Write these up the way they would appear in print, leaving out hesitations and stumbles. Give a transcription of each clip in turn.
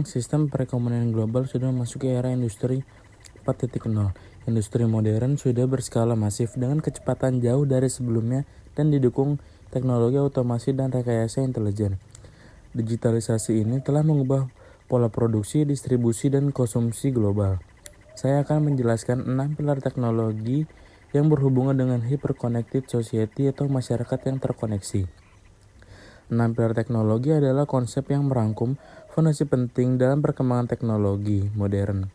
Sekarang sistem perekonomian global sudah memasuki era industri 4.0. Industri modern sudah berskala masif dengan kecepatan jauh dari sebelumnya dan didukung teknologi otomasi dan rekayasa intelijen. Digitalisasi ini telah mengubah pola produksi, distribusi, dan konsumsi global. Saya akan menjelaskan 6 pilar teknologi yang berhubungan dengan hyper-connected society atau masyarakat yang terkoneksi. 6 pilar teknologi adalah konsep yang merangkum fondasi penting dalam perkembangan teknologi modern.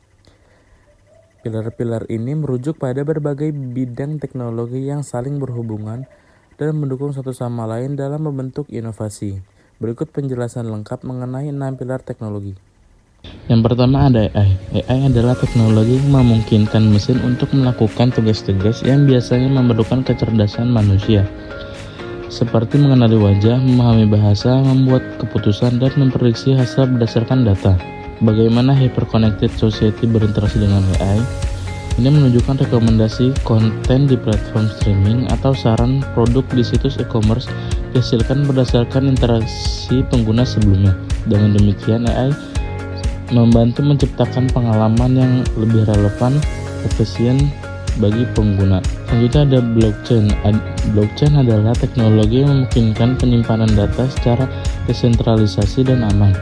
Pilar-pilar ini merujuk pada berbagai bidang teknologi yang saling berhubungan dan mendukung satu sama lain dalam membentuk inovasi. Berikut penjelasan lengkap mengenai 6 pilar teknologi. Yang pertama ada AI. AI adalah teknologi yang memungkinkan mesin untuk melakukan tugas-tugas yang biasanya memerlukan kecerdasan manusia, seperti mengenali wajah, memahami bahasa, membuat keputusan, dan memprediksi hasil berdasarkan data. Bagaimana hyper-connected society berinteraksi dengan AI? Ini menunjukkan rekomendasi konten di platform streaming atau saran produk di situs e-commerce dihasilkan berdasarkan interaksi pengguna sebelumnya. Dengan demikian, AI membantu menciptakan pengalaman yang lebih relevan, efisien bagi pengguna. Selanjutnya ada blockchain. Blockchain adalah teknologi yang memungkinkan penyimpanan data secara desentralisasi dan aman.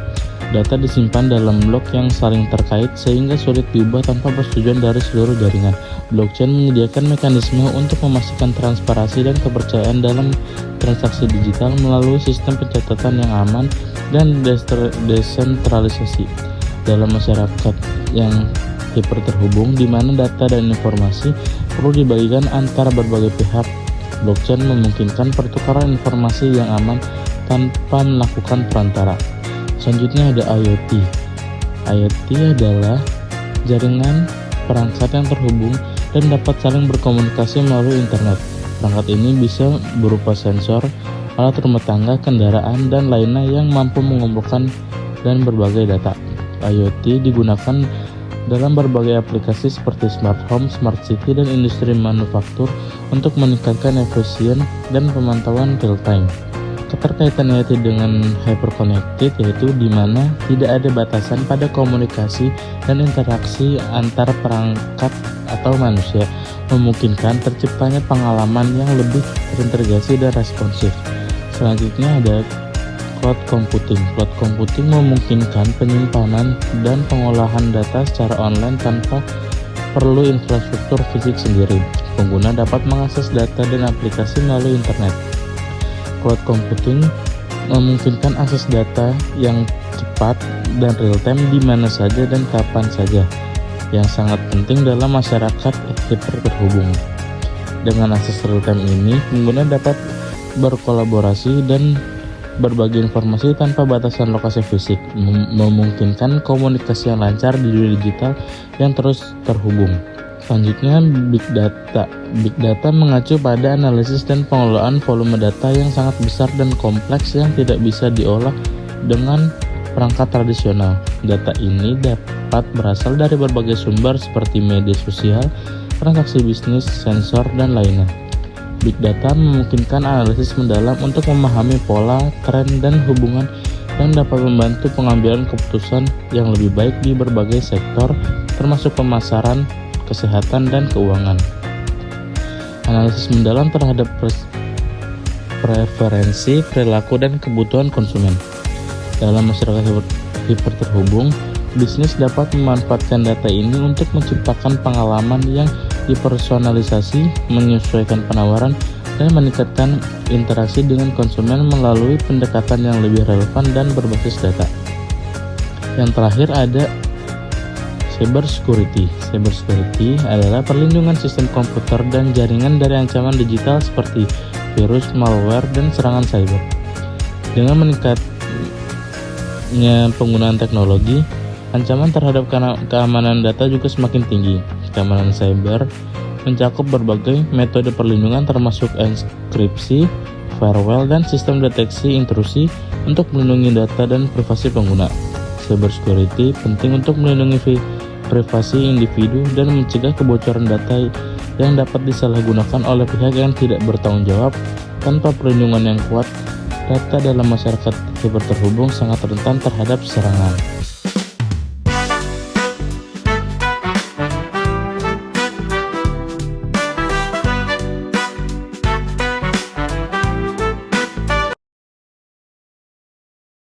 Data disimpan dalam blok yang saling terkait sehingga sulit diubah tanpa persetujuan dari seluruh jaringan. Blockchain menyediakan mekanisme untuk memastikan transparansi dan kepercayaan dalam transaksi digital melalui sistem pencatatan yang aman dan desentralisasi. Dalam masyarakat yang hiper terhubung, di mana data dan informasi perlu dibagikan antara berbagai pihak, blockchain memungkinkan pertukaran informasi yang aman tanpa melakukan perantara. Selanjutnya ada IoT. IoT adalah jaringan perangkat yang terhubung dan dapat saling berkomunikasi melalui internet. Perangkat ini bisa berupa sensor, alat rumah tangga, kendaraan, dan lainnya yang mampu mengumpulkan dan berbagai data. IoT digunakan dalam berbagai aplikasi seperti smart home, smart city, dan industri manufaktur untuk meningkatkan efisien dan pemantauan real time. Keterkaitan IoT dengan hyperconnected yaitu di mana tidak ada batasan pada komunikasi dan interaksi antar perangkat atau manusia, memungkinkan terciptanya pengalaman yang lebih terintegrasi dan responsif. Selanjutnya ada cloud computing. Cloud computing memungkinkan penyimpanan dan pengolahan data secara online tanpa perlu infrastruktur fisik sendiri. Pengguna dapat mengakses data dan aplikasi melalui internet. Cloud computing memungkinkan akses data yang cepat dan real time di mana saja dan kapan saja, yang sangat penting dalam masyarakat hiper terhubung. Dengan akses real time ini, pengguna dapat berkolaborasi dan berbagi informasi tanpa batasan lokasi fisik, memungkinkan komunikasi yang lancar di dunia digital yang terus terhubung. Selanjutnya, Big Data. Big Data mengacu pada analisis dan pengelolaan volume data yang sangat besar dan kompleks yang tidak bisa diolah dengan perangkat tradisional. Data ini dapat berasal dari berbagai sumber seperti media sosial, transaksi bisnis, sensor, dan lainnya. Big Data memungkinkan analisis mendalam untuk memahami pola, tren, dan hubungan yang dapat membantu pengambilan keputusan yang lebih baik di berbagai sektor, termasuk pemasaran, kesehatan, dan keuangan. Analisis mendalam terhadap preferensi, perilaku, dan kebutuhan konsumen. Dalam masyarakat hiper terhubung, bisnis dapat memanfaatkan data ini untuk menciptakan pengalaman yang dipersonalisasi, menyesuaikan penawaran, dan meningkatkan interaksi dengan konsumen melalui pendekatan yang lebih relevan dan berbasis data. Yang terakhir ada cybersecurity. Cybersecurity adalah perlindungan sistem komputer dan jaringan dari ancaman digital seperti virus, malware, dan serangan cyber. Dengan meningkatnya penggunaan teknologi, ancaman terhadap keamanan data juga semakin tinggi. Keamanan cyber mencakup berbagai metode perlindungan termasuk enkripsi, firewall, dan sistem deteksi intrusi untuk melindungi data dan privasi pengguna. Cybersecurity penting untuk melindungi privasi individu dan mencegah kebocoran data yang dapat disalahgunakan oleh pihak yang tidak bertanggung jawab. Tanpa perlindungan yang kuat, data dalam masyarakat hiper terhubung sangat rentan terhadap serangan.